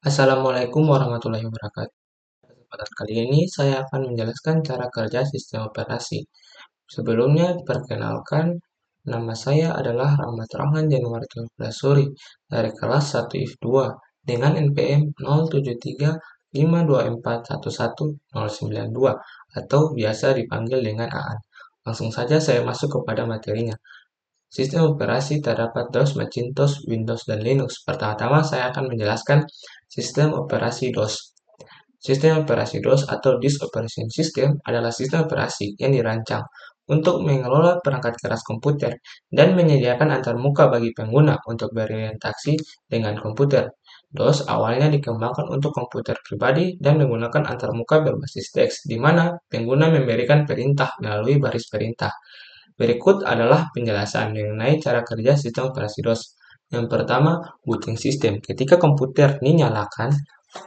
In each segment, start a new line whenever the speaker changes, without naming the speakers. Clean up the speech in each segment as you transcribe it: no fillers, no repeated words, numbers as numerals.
Assalamualaikum warahmatullahi wabarakatuh. Kesempatan kali ini saya akan menjelaskan cara kerja sistem operasi. Sebelumnya, perkenalkan, nama saya adalah Rahmat Rahman Januari Suri dari kelas 1 IF 2 dengan NPM 073524111092 atau biasa dipanggil dengan Aan. Langsung saja saya masuk kepada materinya. Sistem operasi terdapat DOS, Macintosh, Windows, dan Linux. Pertama-tama saya akan menjelaskan sistem operasi DOS. Sistem operasi DOS atau Disk Operation System adalah sistem operasi yang dirancang untuk mengelola perangkat keras komputer dan menyediakan antarmuka bagi pengguna untuk berorientasi dengan komputer. DOS awalnya dikembangkan untuk komputer pribadi dan menggunakan antarmuka berbasis teks, di mana pengguna memberikan perintah melalui baris perintah. Berikut adalah penjelasan mengenai cara kerja sistem operasi DOS. Yang pertama, booting system. Ketika komputer dinyalakan,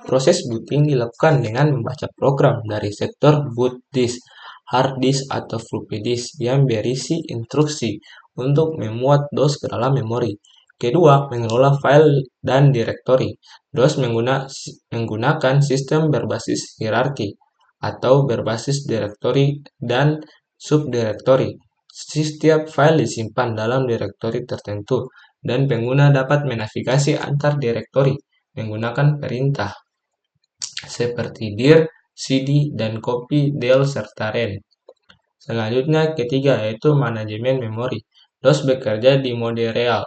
proses booting dilakukan dengan membaca program dari sektor boot disk, hard disk atau floppy disk yang berisi instruksi untuk memuat DOS ke dalam memori. Kedua, mengelola file dan direktori. DOS menggunakan sistem berbasis hierarki atau berbasis direktori dan subdirektori. Setiap file disimpan dalam direktori tertentu, dan pengguna dapat menavigasi antar direktori menggunakan perintah seperti dir, cd, dan copy, del, serta ren. Selanjutnya, ketiga yaitu manajemen memori. DOS bekerja di mode real,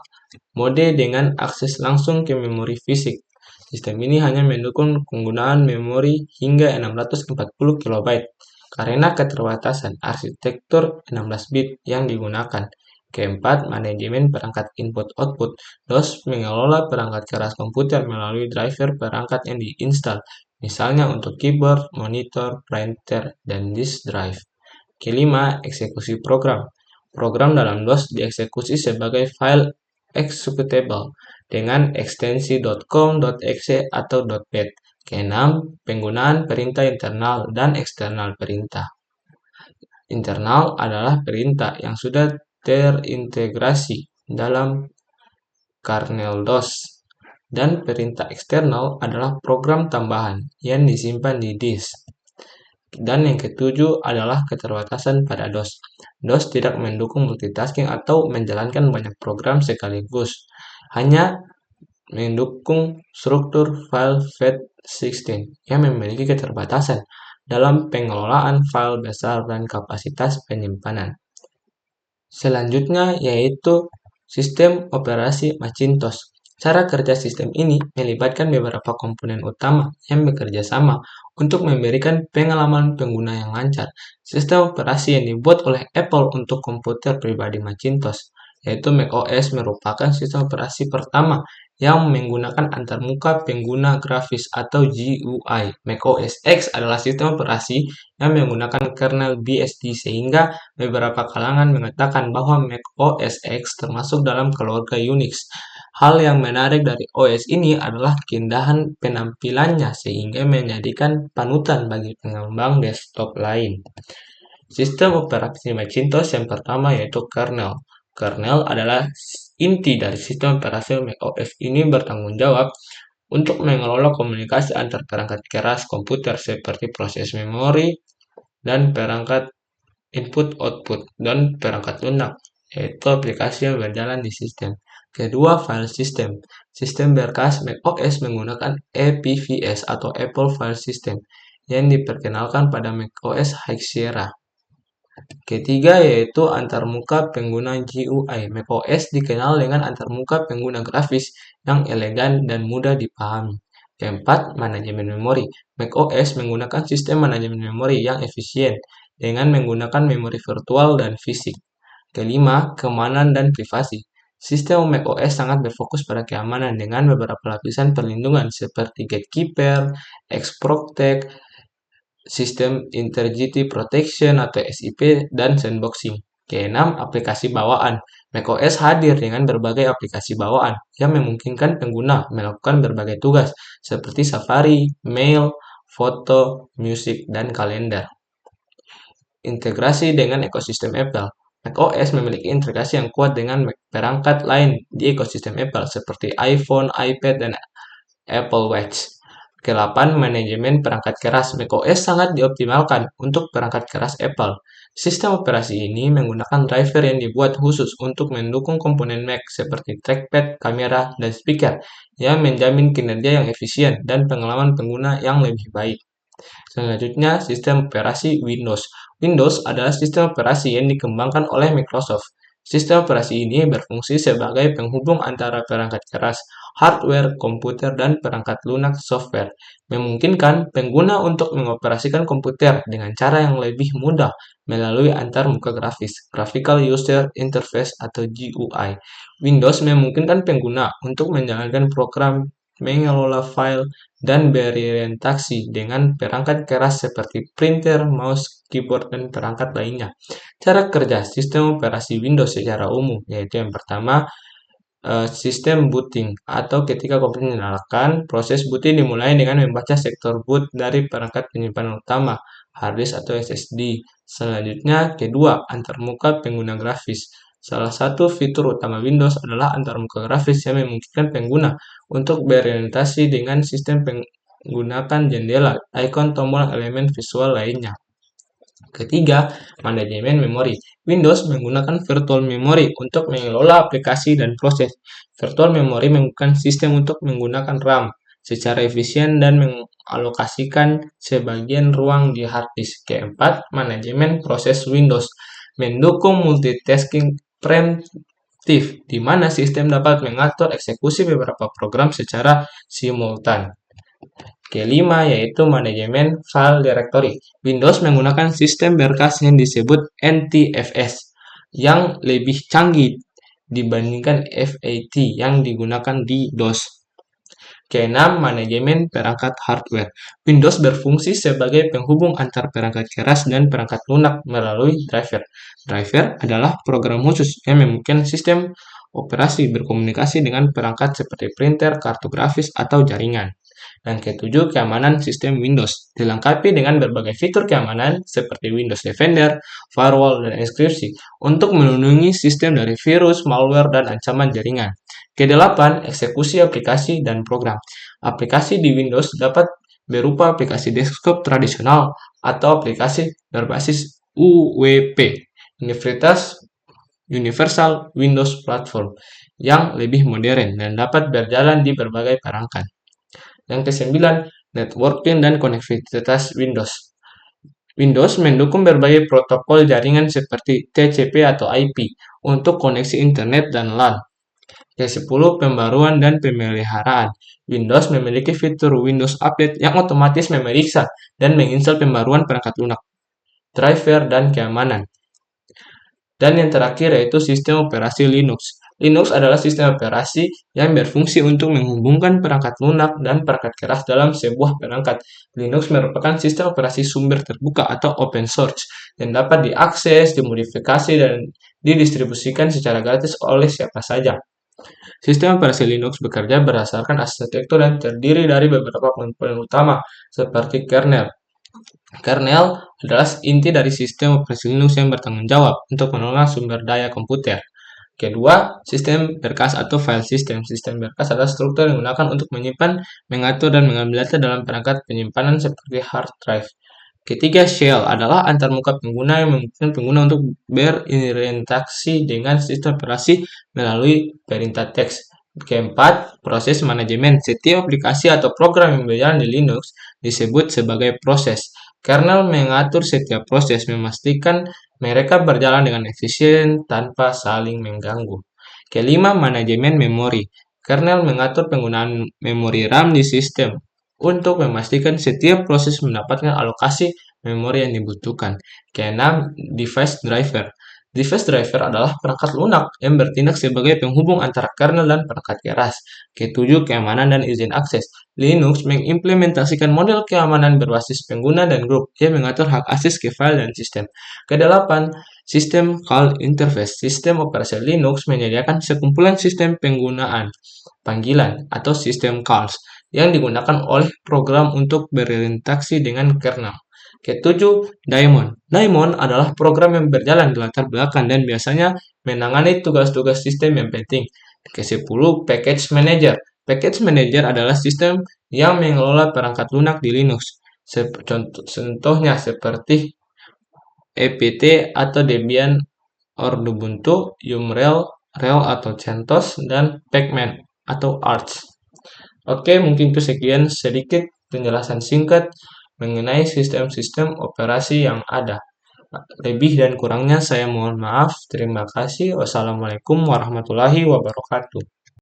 mode dengan akses langsung ke memori fisik. Sistem ini hanya mendukung penggunaan memori hingga 640 KB karena keterbatasan arsitektur 16 bit yang digunakan. Keempat, manajemen perangkat input-output. DOS mengelola perangkat keras komputer melalui driver perangkat yang diinstal, misalnya untuk keyboard, monitor, printer, dan disk drive. Kelima, eksekusi program. Program dalam DOS dieksekusi sebagai file executable dengan ekstensi .com, .exe, atau .bat. Keenam, penggunaan perintah internal dan eksternal perintah. Internal adalah perintah yang sudah terintegrasi dalam kernel DOS, dan perintah eksternal adalah program tambahan yang disimpan di disk. Dan yang ketujuh adalah keterbatasan pada DOS. DOS tidak mendukung multitasking atau menjalankan banyak program sekaligus, hanya mendukung struktur file FAT16 yang memiliki keterbatasan dalam pengelolaan file besar dan kapasitas penyimpanan. Selanjutnya yaitu sistem operasi Macintosh. Cara kerja sistem ini melibatkan beberapa komponen utama yang bekerja sama untuk memberikan pengalaman pengguna yang lancar. Sistem operasi yang dibuat oleh Apple untuk komputer pribadi Macintosh, yaitu macOS, merupakan sistem operasi pertama yang menggunakan antarmuka pengguna grafis atau GUI. macOS X adalah sistem operasi yang menggunakan kernel BSD, sehingga beberapa kalangan mengatakan bahwa macOS X termasuk dalam keluarga Unix. Hal yang menarik dari OS ini adalah keindahan penampilannya, sehingga menjadikan panutan bagi pengembang desktop lain. Sistem operasi Macintosh yang pertama yaitu kernel. Kernel adalah inti dari sistem operasi macOS. Ini bertanggung jawab untuk mengelola komunikasi antar perangkat keras komputer seperti proses memori dan perangkat input-output dan perangkat lunak, yaitu aplikasi yang berjalan di sistem. Kedua, file system. Sistem berkas macOS menggunakan APFS atau Apple File System yang diperkenalkan pada macOS High Sierra. Ketiga yaitu antarmuka pengguna GUI. macOS dikenal dengan antarmuka pengguna grafis yang elegan dan mudah dipahami. Keempat, manajemen memori. macOS menggunakan sistem manajemen memori yang efisien dengan menggunakan memori virtual dan fisik. Kelima, keamanan dan privasi. Sistem macOS sangat berfokus pada keamanan dengan beberapa lapisan perlindungan seperti Gatekeeper, Xprotect, Sistem Integrity Protection atau SIP, dan sandboxing. Keenam, aplikasi bawaan. macOS hadir dengan berbagai aplikasi bawaan yang memungkinkan pengguna melakukan berbagai tugas seperti Safari, Mail, foto, musik, dan kalender. Integrasi dengan ekosistem Apple. macOS memiliki integrasi yang kuat dengan perangkat lain di ekosistem Apple seperti iPhone, iPad, dan Apple Watch. Ke-8, manajemen perangkat keras. macOS sangat dioptimalkan untuk perangkat keras Apple. Sistem operasi ini menggunakan driver yang dibuat khusus untuk mendukung komponen Mac seperti trackpad, kamera, dan speaker yang menjamin kinerja yang efisien dan pengalaman pengguna yang lebih baik. Selanjutnya, sistem operasi Windows. Windows adalah sistem operasi yang dikembangkan oleh Microsoft. Sistem operasi ini berfungsi sebagai penghubung antara perangkat keras, hardware, komputer, dan perangkat lunak software, memungkinkan pengguna untuk mengoperasikan komputer dengan cara yang lebih mudah melalui antarmuka grafis, Graphical User Interface atau GUI. Windows memungkinkan pengguna untuk menjalankan program, mengelola file, dan berorientasi dengan perangkat keras seperti printer, mouse, keyboard, dan perangkat lainnya. Cara kerja sistem operasi Windows secara umum, yaitu yang pertama, sistem booting atau ketika komputer dinyalakan, proses booting dimulai dengan membaca sektor boot dari perangkat penyimpanan utama, hard disk atau SSD. Selanjutnya, kedua, antarmuka pengguna grafis. Salah satu fitur utama Windows adalah antarmuka grafis yang memungkinkan pengguna untuk berorientasi dengan sistem menggunakan jendela, ikon, tombol, elemen visual lainnya. Ketiga, manajemen memori. Windows menggunakan virtual memory untuk mengelola aplikasi dan proses. Virtual memory menggunakan sistem untuk menggunakan RAM secara efisien dan mengalokasikan sebagian ruang di hard disk. Keempat, manajemen proses Windows mendukung multitasking preemptif, di mana sistem dapat mengatur eksekusi beberapa program secara simultan. Kelima, yaitu manajemen file directory. Windows menggunakan sistem berkas yang disebut NTFS yang lebih canggih dibandingkan FAT yang digunakan di DOS. Keenam, manajemen perangkat hardware. Windows berfungsi sebagai penghubung antar perangkat keras dan perangkat lunak melalui driver. Driver adalah program khusus yang memungkinkan sistem operasi berkomunikasi dengan perangkat seperti printer, kartu grafis, atau jaringan. Dan ketujuh, keamanan sistem Windows. Dilengkapi dengan berbagai fitur keamanan seperti Windows Defender, firewall, dan enkripsi untuk melindungi sistem dari virus, malware, dan ancaman jaringan. Kedelapan, eksekusi aplikasi dan program. Aplikasi di Windows dapat berupa aplikasi desktop tradisional atau aplikasi berbasis UWP, Universal Windows Platform, yang lebih modern dan dapat berjalan di berbagai perangkat. Yang kesembilan, networking dan konektivitas Windows. Windows mendukung berbagai protokol jaringan seperti TCP atau IP untuk koneksi internet dan LAN. Ke-10, pembaruan dan pemeliharaan. Windows memiliki fitur Windows Update yang otomatis memeriksa dan menginstal pembaruan perangkat lunak, driver, dan keamanan. Dan yang terakhir yaitu sistem operasi Linux. Linux adalah sistem operasi yang berfungsi untuk menghubungkan perangkat lunak dan perangkat keras dalam sebuah perangkat. Linux merupakan sistem operasi sumber terbuka atau open source yang dapat diakses, dimodifikasi, dan didistribusikan secara gratis oleh siapa saja. Sistem operasi Linux bekerja berdasarkan arsitektur yang terdiri dari beberapa komponen utama, seperti kernel. Kernel adalah inti dari sistem operasi Linux yang bertanggung jawab untuk mengelola sumber daya komputer. Kedua, sistem berkas atau file system. Sistem berkas adalah struktur yang digunakan untuk menyimpan, mengatur, dan mengambil data dalam perangkat penyimpanan seperti hard drive. Ketiga, shell adalah antarmuka pengguna yang memungkinkan pengguna untuk berinteraksi dengan sistem operasi melalui perintah teks. Keempat, proses manajemen. Setiap aplikasi atau program yang berjalan di Linux disebut sebagai proses. Kernel mengatur setiap proses, memastikan mereka berjalan dengan efisien tanpa saling mengganggu. Kelima, manajemen memori. Kernel mengatur penggunaan memori RAM di sistem untuk memastikan setiap proses mendapatkan alokasi memori yang dibutuhkan. Keenam, device driver. Device driver adalah perangkat lunak yang bertindak sebagai penghubung antara kernel dan perangkat keras. Ketujuh, keamanan dan izin akses. Linux mengimplementasikan model keamanan berbasis pengguna dan grup yang mengatur hak akses ke file dan sistem. Kedelapan, sistem call interface. Sistem operasi Linux menyediakan sekumpulan sistem penggunaan panggilan atau sistem calls yang digunakan oleh program untuk berinteraksi dengan kernel. Ketujuh, daemon. Daemon adalah program yang berjalan di latar belakang dan biasanya menangani tugas-tugas sistem yang penting. Ke-10, package manager. Package Manager adalah sistem yang mengelola perangkat lunak di Linux. Contohnya seperti apt atau Debian or Ubuntu, Umrel, Rel atau CentOS, dan Pacman atau Arch. Oke, mungkin sekian sedikit penjelasan singkat mengenai sistem-sistem operasi yang ada. Lebih dan kurangnya saya mohon maaf. Terima kasih. Wassalamualaikum warahmatullahi wabarakatuh.